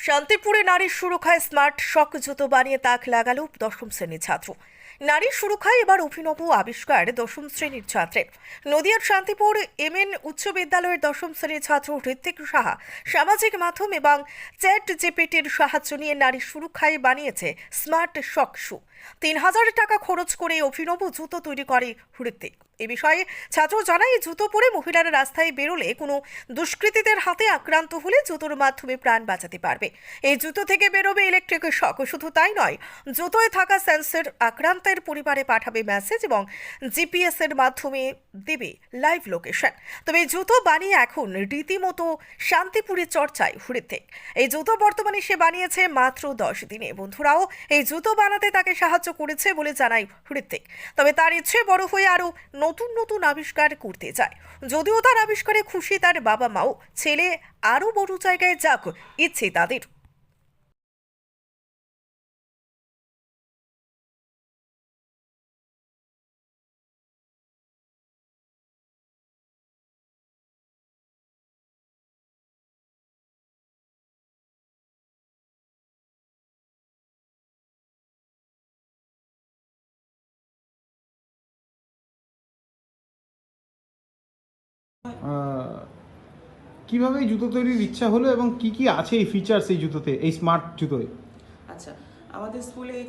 শান্তিপুরে নারীর সুরক্ষায় স্মার্ট শক জুতো বানিয়ে তাক লাগালো দশম শ্রেণীর ছাত্র। নারীর সুরক্ষায় এবার অভিনব আবিষ্কার দশম শ্রেণীর ছাত্রের। নদিয়ার শান্তিপুর এমএন উচ্চ বিদ্যালয়ের দশম শ্রেণীর ছাত্র ঋত্বিক সাহা সামাজিক মাধ্যম এবং চ্যাট জিপিটির সাহায্য নিয়ে নারীর সুরক্ষায় বানিয়েছে স্মার্ট শক শু। ৩,০০০ টাকা খরচ করে অভিনব জুতো তৈরি করে ঋত্বিক। এ বিষয়ে ছাত্র জানায়, এই জুতো পরে মহিলারা রাস্তায় বেরোলে কোনো দুষ্কৃতীদের হাতে আক্রান্ত হলে জুতোর মাধ্যমে প্রাণ বাঁচাতে পারবে। এই জুতো থেকে বেরোবে ইলেকট্রিক শক। শুধু তাই নয়, জুতোয় থাকা সেন্সর আক্রান্তের পরিবারে পাঠাবে মেসেজ এবং জিপিএস এর মাধ্যমে দেবে লাইভ লোকেশন। তবে এই জুতো বানিয়ে এখন রীতিমতো শান্তিপুরে চর্চায় ঋত্বিক। এই জুতো বর্তমানে সে বানিয়েছে মাত্র 10 দিনে। বন্ধুরাও এই জুতো বানাতে তাকে সাহায্য করেছে বলে জানায় ঋত্বিক। তবে তার ইচ্ছে বড় হয়ে আরো নতুন নতুন আবিষ্কার করতে চায়। যদিও তার আবিষ্কারে খুশি তার বাবা মাও, ছেলে আরো বড় জায়গায় যাক ইচ্ছে তাদের। আহ, কিভাবে এই জুতো তৈরির ইচ্ছা হলো এবং কি কি আছে এই ফিচার্স এই জুতোতে, এই স্মার্ট জুতোয়? আচ্ছা, আমাদের স্কুলে এই